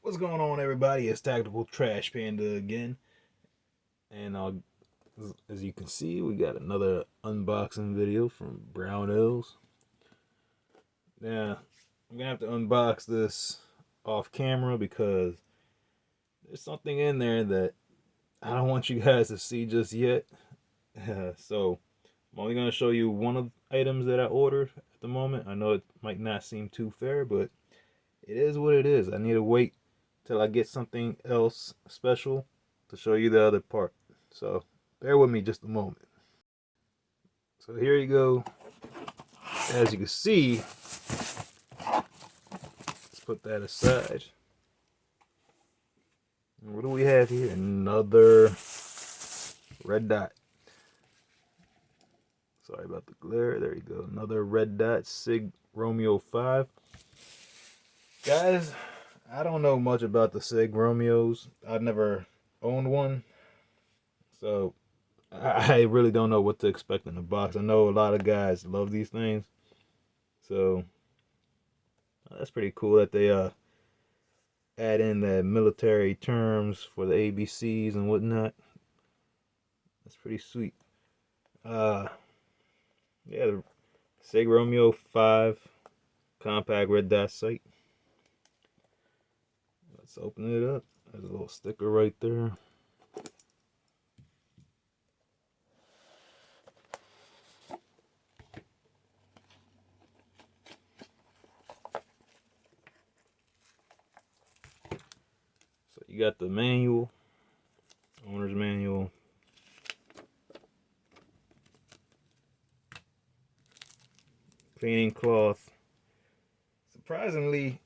What's going on, everybody? It's Tactical Trash Panda again, and as you can see, we got another unboxing video from Brown Hills. Now, I'm gonna have to unbox this off camera because there's something in there that I don't want you guys to see just yet. So, I'm only gonna show you one of the items that I ordered at the moment. I know it might not seem too fair, but it is what it is. I need to wait till I get something else special to show you the other part. So bear with me just a moment. So here you go. As you can see, let's put that aside. And what do we have here? Another red dot. Sorry about the glare. There you go. Another red dot SIG Romeo5. Guys, I don't know much about the SIG Romeos. I've never owned one. So I really don't know what to expect in the box. I know a lot of guys love these things. So that's pretty cool that they add in the military terms for the ABCs and whatnot. That's pretty sweet. Yeah, the SIG Romeo 5 compact red dot sight. Let's open it up. There's a little sticker right there. So you got the manual, owner's manual. Cleaning cloth. Surprisingly,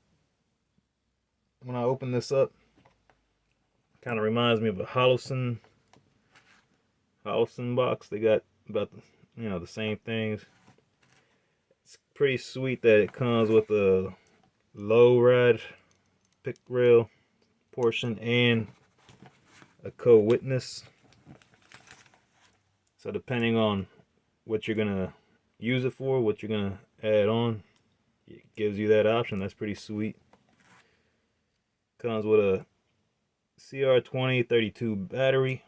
when I open this up, kind of reminds me of a Hollowson box. They got about the same things. It's pretty sweet that it comes with a low rad pick rail portion and a co-witness. So depending on what you're gonna use it for, what you're gonna add on, it gives you that option. That's pretty sweet. Comes with a CR2032 battery.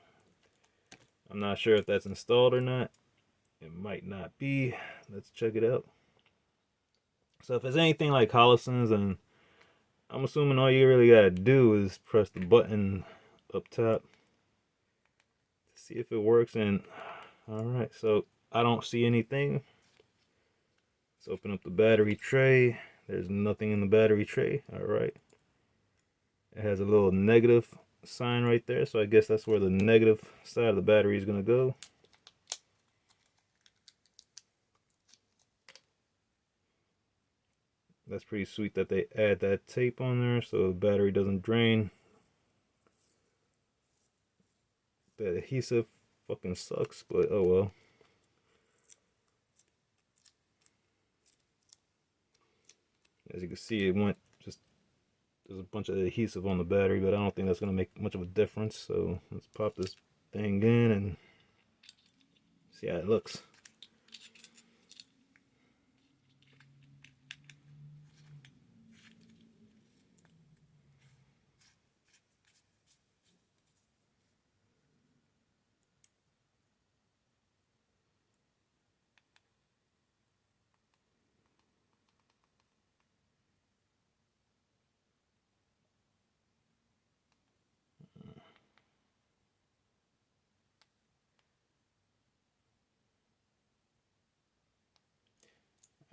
I'm not sure if that's installed or not. It might not be. Let's check it out. So if it's anything like Hollowson's, and I'm assuming all you really gotta do is press the button up top to see if it works. And all right, so I don't see anything. Let's open up the battery tray. There's nothing in the battery tray. All right. It has a little negative sign right there, so I guess that's where the negative side of the battery is gonna go. That's pretty sweet that they add that tape on there so the battery doesn't drain. That adhesive fucking sucks, but oh well. As you can see, it went just, there's a bunch of adhesive on the battery, but I don't think that's going to make much of a difference. So let's pop this thing in and see how it looks.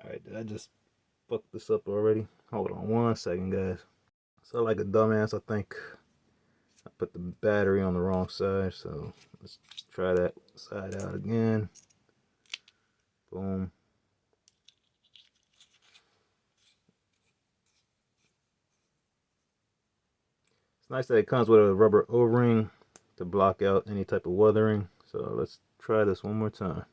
Alright, did I just fuck this up already? Hold on 1 second, guys. So like a dumbass, I think I put the battery on the wrong side, so let's try that side out again. Boom. It's nice that it comes with a rubber O-ring to block out any type of weathering. So let's try this one more time.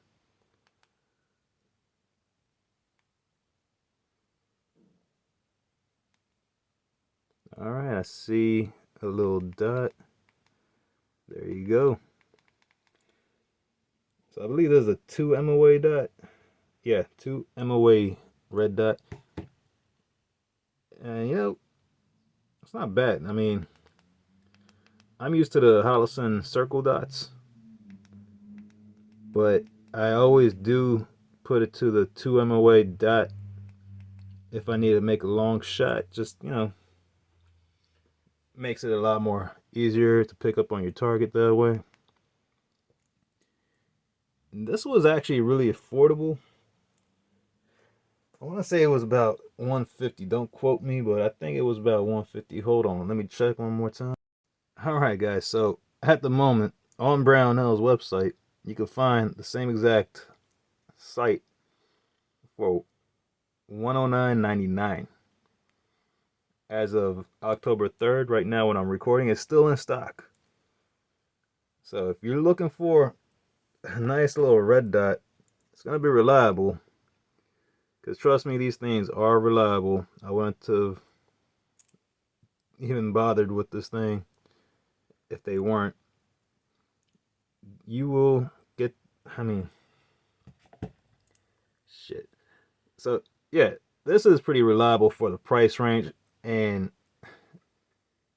Alright, I see a little dot. There you go. So I believe there's a 2 MOA dot. Yeah, 2 MOA red dot. And It's not bad. I mean, I'm used to the Holosun circle dots, but I always do put it to the 2 MOA dot if I need to make a long shot. Just, you know, makes it a lot more easier to pick up on your target that way. And this was actually really affordable. I want to say it was about 150. Don't quote me, but I think it was about 150. Hold on, let me check one more time. All right, guys. So at the moment on Brownell's website, you can find the same exact site for $109.99 as of October 3rd. Right now, when I'm recording, it's still in stock. So if you're looking for a nice little red dot, it's gonna be reliable. Because trust me, these things are reliable. I wouldn't have even bothered with this thing if they weren't. You will get, I mean, shit. So, yeah, this is pretty reliable for the price range. And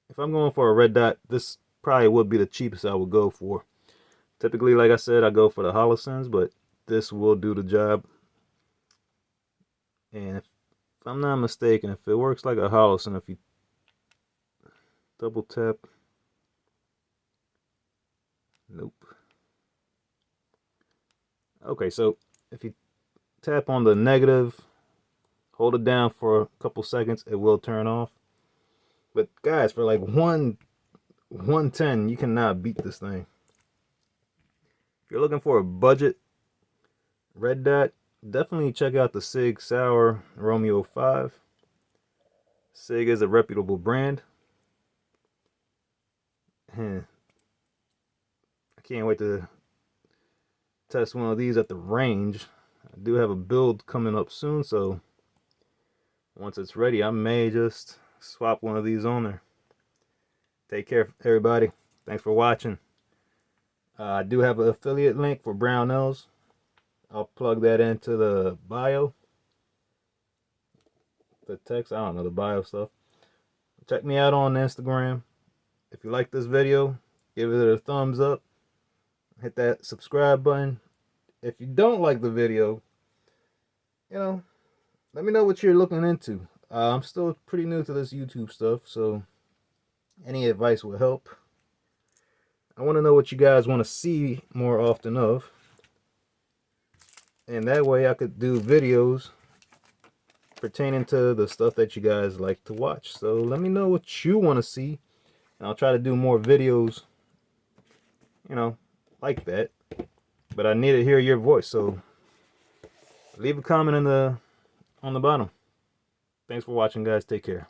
if I'm going for a red dot, this probably would be the cheapest I would go for. Typically, like I said, I go for the Holosuns, but this will do the job. And if I'm not mistaken, if it works like a Holosun, if you double tap, nope. Okay, so if you tap on the negative, hold it down for a couple seconds, it will turn off. But guys, for like 110, you cannot beat this thing. If you're looking for a budget red dot, definitely check out the Sig Sauer Romeo5. Sig is a reputable brand. I can't wait to test one of these at the range. I do have a build coming up soon, so once it's ready, I may just swap one of these on there. Take care, everybody. Thanks for watching. I do have an affiliate link for Brownells. I'll plug that into the bio. The text, I don't know, the bio stuff. Check me out on Instagram. If you like this video, give it a thumbs up. Hit that subscribe button. If you don't like the video, you know, let me know what you're looking into. I'm still pretty new to this YouTube stuff, so any advice will help. I want to know what you guys want to see more often of. And that way I could do videos pertaining to the stuff that you guys like to watch. So let me know what you want to see. And I'll try to do more videos, you know, like that. But I need to hear your voice. So leave a comment on the bottom. Thanks for watching, guys. Take care.